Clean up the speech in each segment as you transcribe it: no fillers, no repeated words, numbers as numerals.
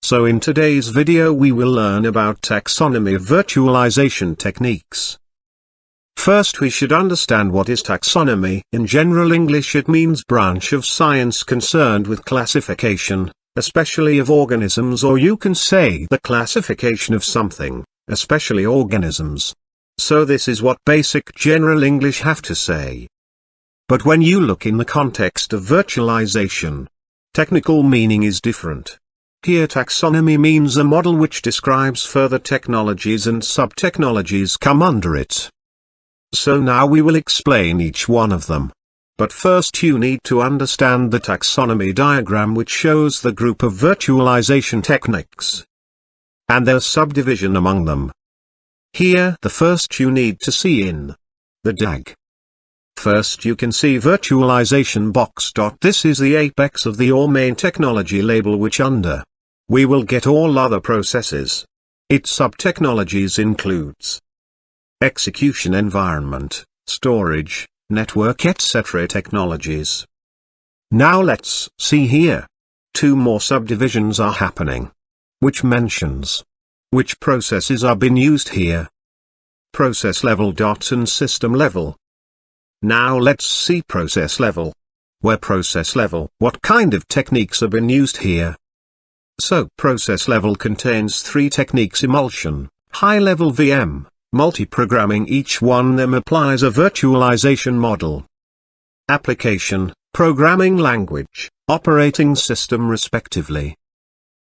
So in today's video we will learn about taxonomy of virtualization techniques. First we should understand what is taxonomy. In general English it means branch of science concerned with classification, especially of organisms, or you can say the classification of something, especially organisms. So this is what basic general English have to say. But when you look in the context of virtualization, technical meaning is different. Here taxonomy means a model which describes further technologies and sub-technologies come under it. So now we will explain each one of them. But first you need to understand the taxonomy diagram, which shows the group of virtualization techniques and their subdivision among them. Here the first you need to see in the DAG. First you can see virtualization box. This is the apex of the or main technology label, which under we will get all other processes. Its sub-technologies includes execution environment, storage, network, etc. technologies. Now let's see here. Two more subdivisions are happening, which mentions which processes are being used here. Process level and system level. Now let's see process level. Where process level, what kind of techniques are being used here? So process level contains three techniques: emulsion, high-level VM, multi-programming. Each one them applies a virtualization model. Application, programming language, operating system respectively.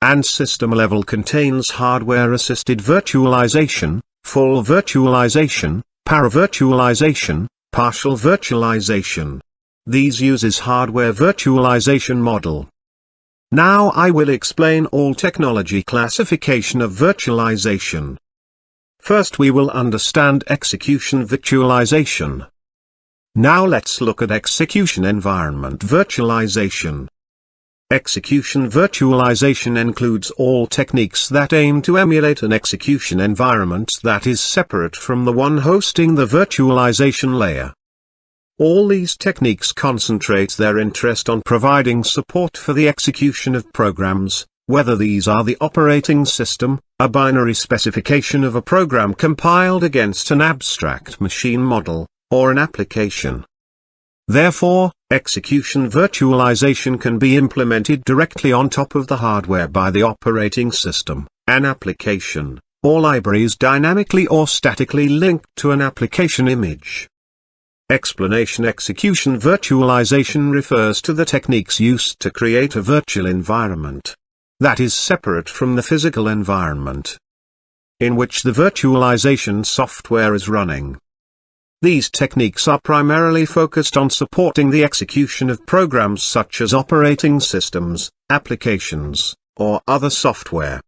And system level contains hardware-assisted virtualization, full virtualization, para-virtualization, partial virtualization. These uses hardware virtualization model. Now I will explain all technology classification of virtualization. First we will understand execution virtualization. Now let's look at execution environment virtualization. Execution virtualization includes all techniques that aim to emulate an execution environment that is separate from the one hosting the virtualization layer. All these techniques concentrate their interest on providing support for the execution of programs, whether these are the operating system, a binary specification of a program compiled against an abstract machine model, or an application. Therefore, execution virtualization can be implemented directly on top of the hardware by the operating system, an application, or libraries dynamically or statically linked to an application image. Explanation: execution virtualization refers to the techniques used to create a virtual environment that is separate from the physical environment in which the virtualization software is running. These techniques are primarily focused on supporting the execution of programs such as operating systems, applications, or other software.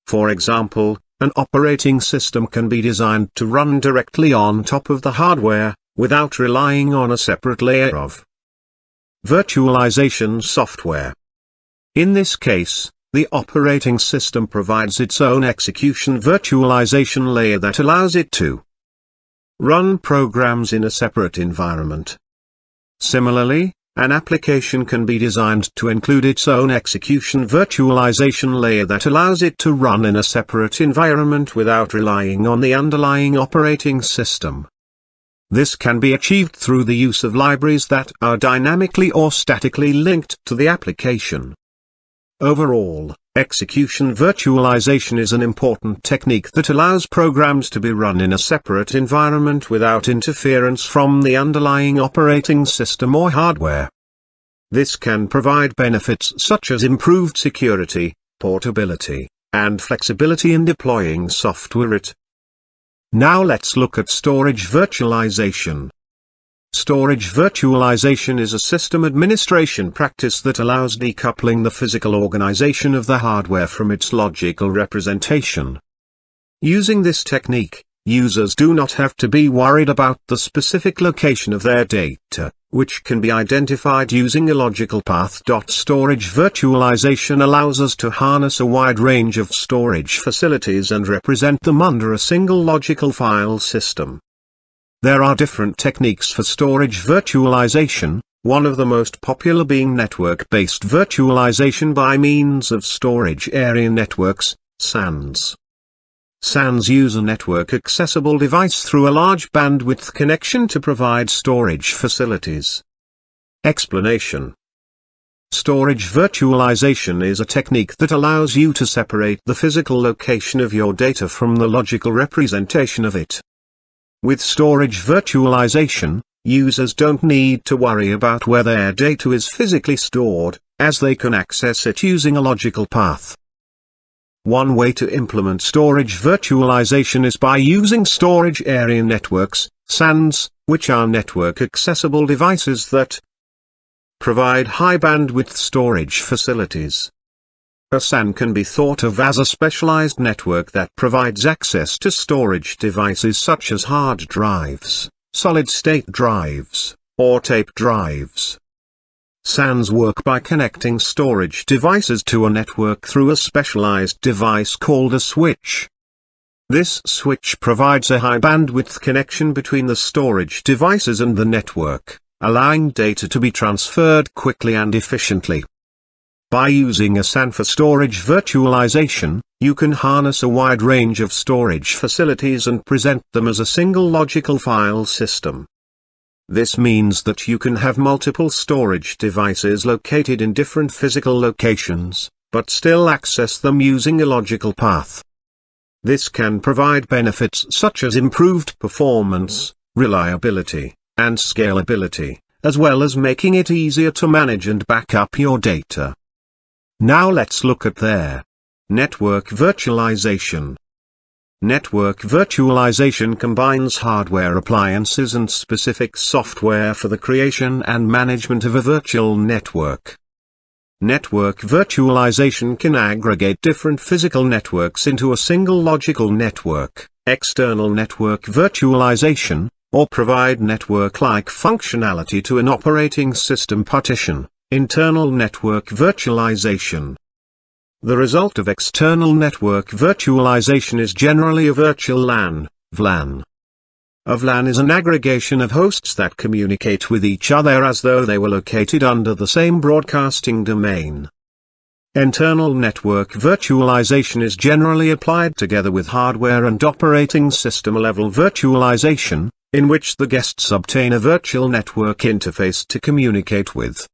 For example, an operating system can be designed to run directly on top of the hardware, without relying on a separate layer of virtualization software. In this case, the operating system provides its own execution virtualization layer that allows it to run programs in a separate environment. Similarly, an application can be designed to include its own execution virtualization layer that allows it to run in a separate environment without relying on the underlying operating system. This can be achieved through the use of libraries that are dynamically or statically linked to the application. Overall, execution virtualization is an important technique that allows programs to be run in a separate environment without interference from the underlying operating system or hardware. This can provide benefits such as improved security, portability, and flexibility in deploying software. Now let's look at storage virtualization. Storage virtualization is a system administration practice that allows decoupling the physical organization of the hardware from its logical representation. Using this technique, users do not have to be worried about the specific location of their data, which can be identified using a logical path. Storage virtualization allows us to harness a wide range of storage facilities and represent them under a single logical file system. There are different techniques for storage virtualization, one of the most popular being network-based virtualization by means of storage area networks, SANs. SANs use a network-accessible device through a large bandwidth connection to provide storage facilities. Explanation. Storage virtualization is a technique that allows you to separate the physical location of your data from the logical representation of it. With storage virtualization, users don't need to worry about where their data is physically stored, as they can access it using a logical path. One way to implement storage virtualization is by using storage area networks, SANs, which are network-accessible devices that provide high-bandwidth storage facilities. A SAN can be thought of as a specialized network that provides access to storage devices such as hard drives, solid-state drives, or tape drives. SANs work by connecting storage devices to a network through a specialized device called a switch. This switch provides a high-bandwidth connection between the storage devices and the network, allowing data to be transferred quickly and efficiently. By using a SAN for storage virtualization, you can harness a wide range of storage facilities and present them as a single logical file system. This means that you can have multiple storage devices located in different physical locations, but still access them using a logical path. This can provide benefits such as improved performance, reliability, and scalability, as well as making it easier to manage and back up your data. Now let's look at their network virtualization. Network virtualization combines hardware appliances and specific software for the creation and management of a virtual network. Network virtualization can aggregate different physical networks into a single logical network, external network virtualization, or provide network-like functionality to an operating system partition, internal network virtualization. The result of external network virtualization is generally a virtual LAN, VLAN. A VLAN is an aggregation of hosts that communicate with each other as though they were located under the same broadcasting domain. Internal network virtualization is generally applied together with hardware and operating system level virtualization, in which the guests obtain a virtual network interface to communicate with.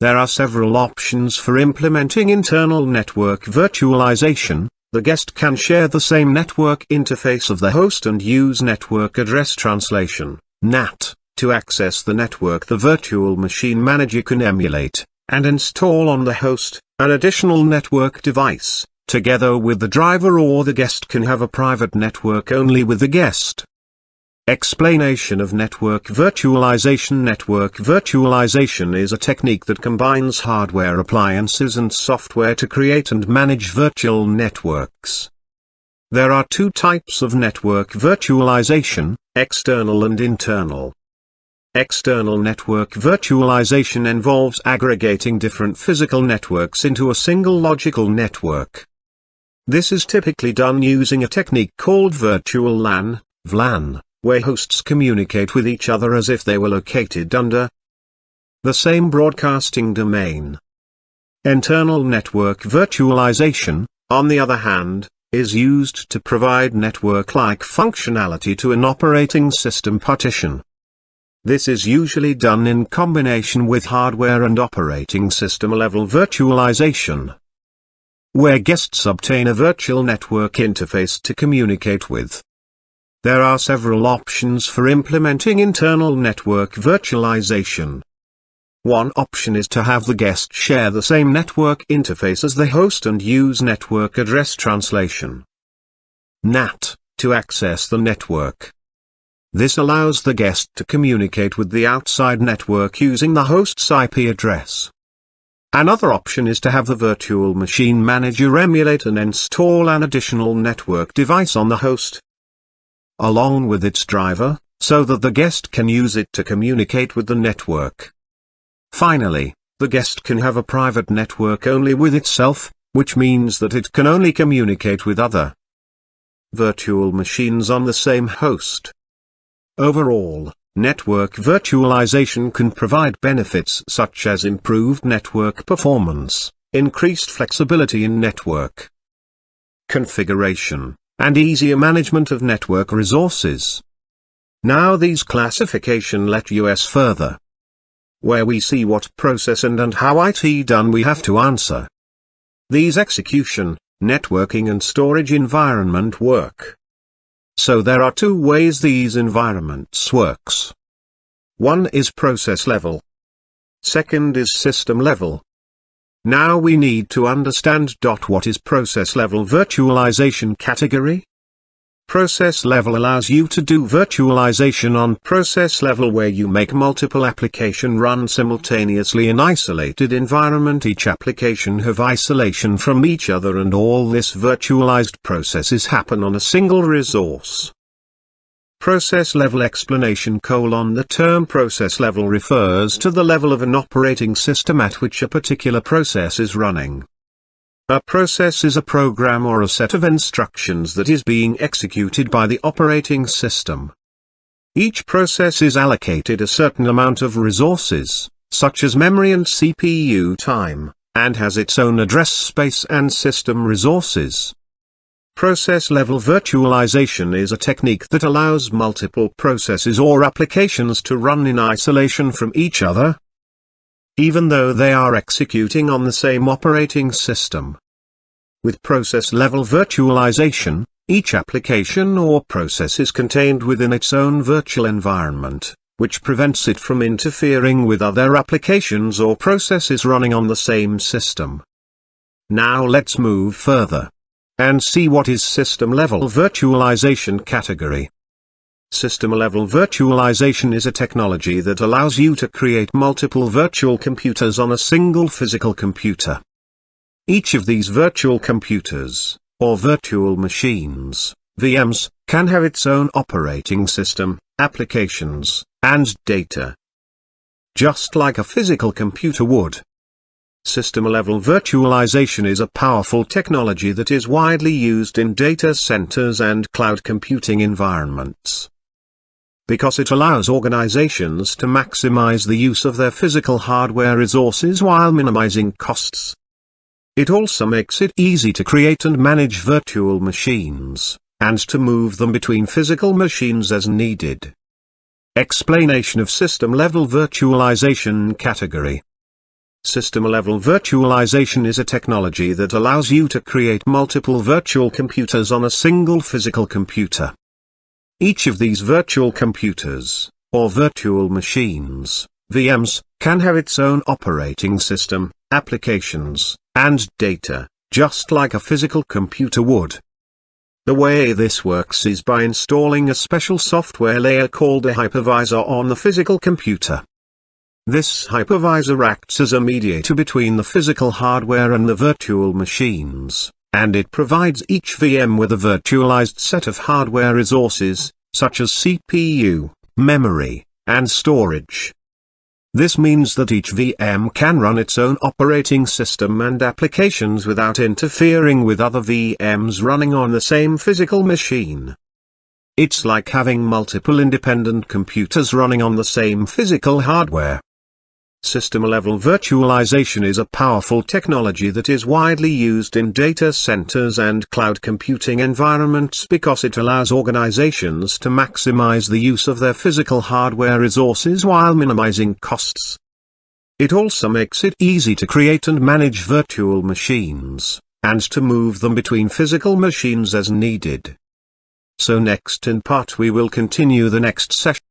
There are several options for implementing internal network virtualization. The guest can share the same network interface of the host and use network address translation, NAT, to access the network. The virtual machine manager can emulate, and install on the host, an additional network device, together with the driver, or the guest can have a private network only with the guest. Explanation of network virtualization. Network virtualization is a technique that combines hardware appliances and software to create and manage virtual networks. There are two types of network virtualization, external and internal. External network virtualization involves aggregating different physical networks into a single logical network. This is typically done using a technique called virtual LAN, VLAN, where hosts communicate with each other as if they were located under the same broadcasting domain. Internal network virtualization, on the other hand, is used to provide network-like functionality to an operating system partition. This is usually done in combination with hardware and operating system level virtualization, where guests obtain a virtual network interface to communicate with. There are several options for implementing internal network virtualization. One option is to have the guest share the same network interface as the host and use network address translation, NAT, to access the network. This allows the guest to communicate with the outside network using the host's IP address. Another option is to have the virtual machine manager emulate and install an additional network device on the host, along with its driver, so that the guest can use it to communicate with the network. Finally, the guest can have a private network only with itself, which means that it can only communicate with other virtual machines on the same host. Overall, network virtualization can provide benefits such as improved network performance, increased flexibility in network configuration, and easier management of network resources. Now these classification let us further, where we see what process and how IT done we have to answer. These execution, networking and storage environment work. So there are two ways these environments works. One is process level. Second is system level. Now we need to understand what is process level virtualization category. Process level allows you to do virtualization on process level where you make multiple application run simultaneously in isolated environment. Each application have isolation from each other and all this virtualized processes happen on a single resource. Process level explanation: the term process level refers to the level of an operating system at which a particular process is running. A process is a program or a set of instructions that is being executed by the operating system. Each process is allocated a certain amount of resources, such as memory and CPU time, and has its own address space and system resources. Process-level virtualization is a technique that allows multiple processes or applications to run in isolation from each other, even though they are executing on the same operating system. With process-level virtualization, each application or process is contained within its own virtual environment, which prevents it from interfering with other applications or processes running on the same system. Now let's move further and see what is system-level virtualization category. System-level virtualization is a technology that allows you to create multiple virtual computers on a single physical computer. Each of these virtual computers, or virtual machines, VMs, can have its own operating system, applications, and data, just like a physical computer would. System-level virtualization is a powerful technology that is widely used in data centers and cloud computing environments, because it allows organizations to maximize the use of their physical hardware resources while minimizing costs. It also makes it easy to create and manage virtual machines, and to move them between physical machines as needed. Explanation of system-level virtualization category. System-level virtualization is a technology that allows you to create multiple virtual computers on a single physical computer. Each of these virtual computers, or virtual machines, VMs, can have its own operating system, applications, and data, just like a physical computer would. The way this works is by installing a special software layer called a hypervisor on the physical computer. This hypervisor acts as a mediator between the physical hardware and the virtual machines, and it provides each VM with a virtualized set of hardware resources, such as CPU, memory, and storage. This means that each VM can run its own operating system and applications without interfering with other VMs running on the same physical machine. It's like having multiple independent computers running on the same physical hardware. System-level virtualization is a powerful technology that is widely used in data centers and cloud computing environments because it allows organizations to maximize the use of their physical hardware resources while minimizing costs. It also makes it easy to create and manage virtual machines, and to move them between physical machines as needed. So next in part we will continue the next session.